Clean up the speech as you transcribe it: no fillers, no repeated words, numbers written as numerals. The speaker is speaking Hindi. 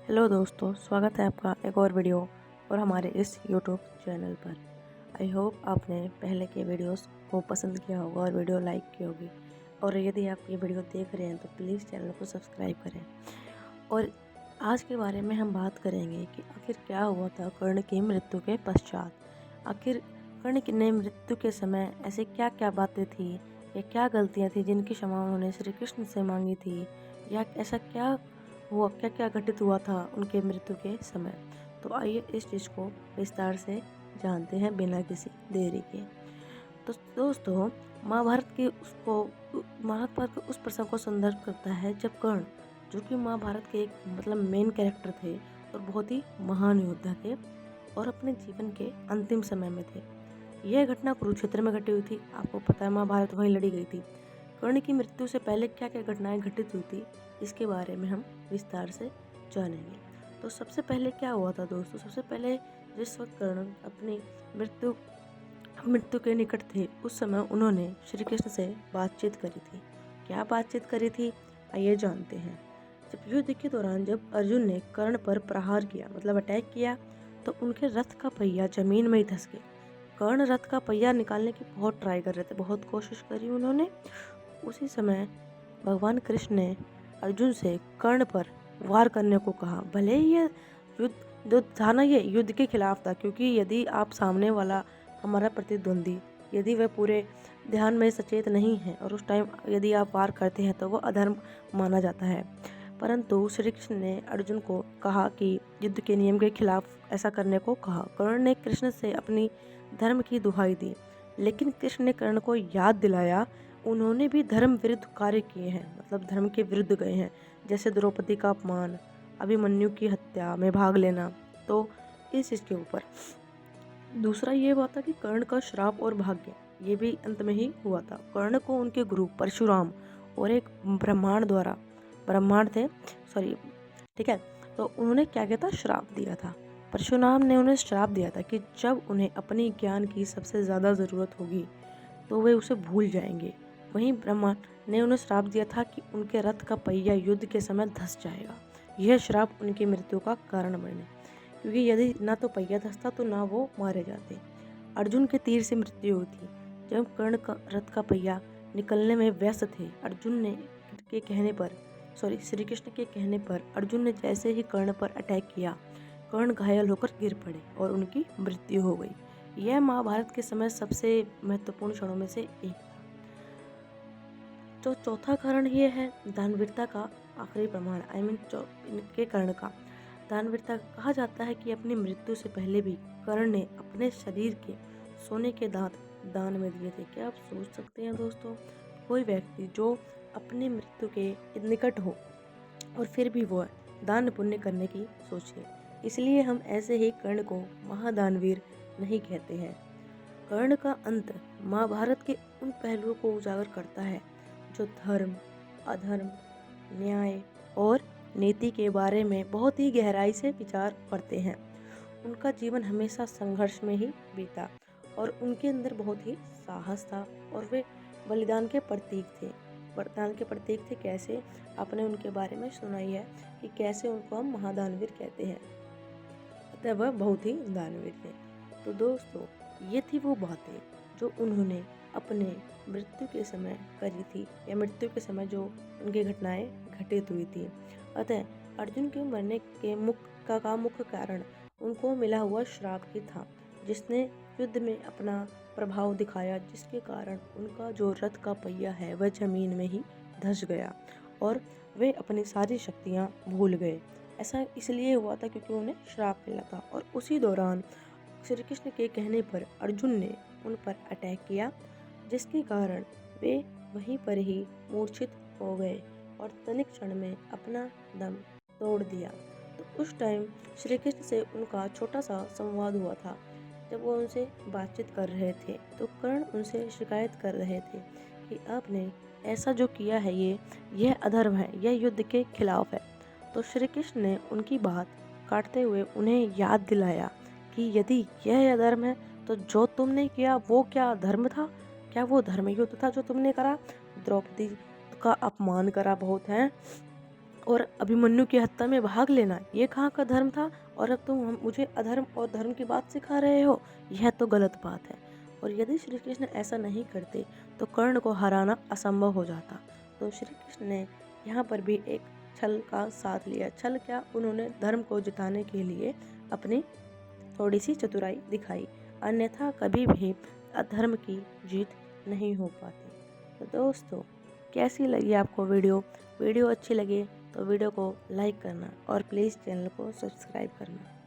हेलो दोस्तों, स्वागत है आपका एक और वीडियो और हमारे इस यूट्यूब चैनल पर। आई होप आपने पहले के वीडियोस को पसंद किया होगा और वीडियो लाइक की होगी। और यदि आप ये वीडियो देख रहे हैं तो प्लीज़ चैनल को सब्सक्राइब करें। और आज के बारे में हम बात करेंगे कि आखिर क्या हुआ था कर्ण की मृत्यु के पश्चात। आखिर कर्ण ने मृत्यु के समय ऐसे क्या क्या बातें थी या क्या गलतियाँ थी जिनकी क्षमा उन्होंने श्री कृष्ण से मांगी थी, या ऐसा क्या हुआ, क्या क्या घटित हुआ था उनके मृत्यु के समय। तो आइए इस चीज़ को विस्तार से जानते हैं बिना किसी देरी के। तो दोस्तों, महाभारत के उस प्रसंग को संदर्भ करता है जब कर्ण, जो कि महाभारत के एक मेन कैरेक्टर थे और बहुत ही महान योद्धा थे और अपने जीवन के अंतिम समय में थे। यह घटना कुरुक्षेत्र में घटी हुई थी। आपको पता है महाभारत वहीं लड़ी गई थी। कर्ण की मृत्यु से पहले क्या क्या घटनाएं घटित हुई थी, इसके बारे में हम विस्तार से जानेंगे। तो सबसे पहले क्या हुआ था दोस्तों, सबसे पहले जिस वक्त कर्ण अपनी मृत्यु मृत्यु के निकट थे उस समय उन्होंने श्री कृष्ण से बातचीत करी थी। क्या बातचीत करी थी, आइए जानते हैं। जब युद्ध के दौरान जब अर्जुन ने कर्ण पर प्रहार किया, अटैक किया, तो उनके रथ का पहिया जमीन में ही धंस गया। कर्ण रथ का पहिया निकालने की बहुत ट्राई कर रहे थे, बहुत कोशिश करी उन्होंने। उसी समय भगवान कृष्ण ने अर्जुन से कर्ण पर वार करने को कहा। भले ही ये युद्ध युद्ध था ना, ये युद्ध के खिलाफ था, क्योंकि यदि आप सामने वाला हमारा प्रतिद्वंदी, यदि वह पूरे ध्यान में सचेत नहीं है और उस टाइम यदि आप वार करते हैं तो वह अधर्म माना जाता है। परंतु श्री कृष्ण ने अर्जुन को कहा कि युद्ध के नियम के खिलाफ ऐसा करने को कहा। कर्ण ने कृष्ण से अपनी धर्म की दुहाई दी, लेकिन कृष्ण ने कर्ण को याद दिलाया उन्होंने भी धर्म विरुद्ध कार्य किए हैं, धर्म के विरुद्ध गए हैं, जैसे द्रौपदी का अपमान, अभिमन्यु की हत्या में भाग लेना। तो इस चीज़ के ऊपर दूसरा ये हुआ था कि कर्ण का श्राप और भाग्य, ये भी अंत में ही हुआ था। कर्ण को उनके गुरु परशुराम और एक ब्रह्मांड थे, सॉरी, ठीक है। तो उन्होंने क्या किया था, श्राप दिया था। परशुराम ने उन्हें श्राप दिया था कि जब उन्हें अपनी ज्ञान की सबसे ज़्यादा ज़रूरत होगी तो वे उसे भूल जाएंगे। वहीं ब्रह्मा ने उन्हें श्राप दिया था कि उनके रथ का पहिया युद्ध के समय धंस जाएगा। यह श्राप उनकी मृत्यु का कारण बने, क्योंकि यदि ना तो पहिया धंसता तो ना वो मारे जाते। अर्जुन के तीर से मृत्यु हुई थी जब कर्ण का रथ का पहिया निकलने में व्यस्त थे। श्री कृष्ण के कहने पर अर्जुन ने जैसे ही कर्ण पर अटैक किया, कर्ण घायल होकर गिर पड़े और उनकी मृत्यु हो गई। यह महाभारत के समय सबसे महत्वपूर्ण क्षणों में से एक था। तो चौथा कारण ये है दानवीरता का आखिरी प्रमाण, इनके कर्ण का दानवीरता। कहा जाता है कि अपनी मृत्यु से पहले भी कर्ण ने अपने शरीर के सोने के दांत दान में दिए थे। क्या आप सोच सकते हैं दोस्तों, कोई व्यक्ति जो अपनी मृत्यु के निकट हो और फिर भी वो दान पुण्य करने की सोचे। इसलिए हम ऐसे ही कर्ण को महादानवीर नहीं कहते हैं। कर्ण का अंत महाभारत के उन पहलुओं को उजागर करता है जो धर्म, अधर्म, न्याय और नीति के बारे में बहुत ही गहराई से विचार करते हैं। उनका जीवन हमेशा संघर्ष में ही बीता और उनके अंदर बहुत ही साहस था और वे बलिदान के प्रतीक थे। कैसे, आपने उनके बारे में सुना ही है कि कैसे उनको हम महादानवीर कहते हैं। अतः वह बहुत ही दानवीर थे। तो दोस्तों, ये थी वो बातें जो उन्होंने अपने मृत्यु के समय करी थी, या मृत्यु के समय जो उनकी घटनाएं घटित हुई थी। अतः अर्जुन के मरने के मुख्य कारण उनको मिला हुआ श्राप ही था, जिसने युद्ध में अपना प्रभाव दिखाया, जिसके कारण उनका जो रथ का पहिया है वह जमीन में ही धंस गया और वे अपनी सारी शक्तियाँ भूल गए। ऐसा इसलिए हुआ था क्योंकि उन्हें श्राप मिला था। और उसी दौरान श्री कृष्ण के कहने पर अर्जुन ने उन पर अटैक किया, जिसके कारण वे वहीं पर ही मूर्छित हो गए और तनिक क्षण में अपना दम तोड़ दिया। तो उस टाइम श्री कृष्ण से उनका छोटा सा संवाद हुआ था। जब वो उनसे बातचीत कर रहे थे तो कर्ण उनसे शिकायत कर रहे थे कि आपने ऐसा जो किया है यह अधर्म है, यह युद्ध के खिलाफ है। तो श्री कृष्ण ने उनकी बात काटते हुए उन्हें याद दिलाया कि यदि यह अधर्म है तो जो तुमने किया वो क्या धर्म था? क्या वो धर्म युद्ध था जो तुमने करा? द्रौपदी का अपमान करा बहुत है और अभिमन्यु की हत्या में भाग लेना ये कहाँ का धर्म था, और अब तुम मुझे अधर्म और धर्म की बात सिखा रहे हो, यह तो गलत बात है। और यदि श्री कृष्ण ऐसा नहीं करते तो कर्ण को हराना असंभव हो जाता। तो श्री कृष्ण ने यहाँ पर भी एक छल का साथ लिया। छल क्या, उन्होंने धर्म को जिताने के लिए अपनी थोड़ी सी चतुराई दिखाई, अन्यथा कभी भी अधर्म की जीत नहीं हो पाती। तो दोस्तों, कैसी लगी आपको वीडियो अच्छी लगे तो वीडियो को लाइक करना और प्लीज़ चैनल को सब्सक्राइब करना।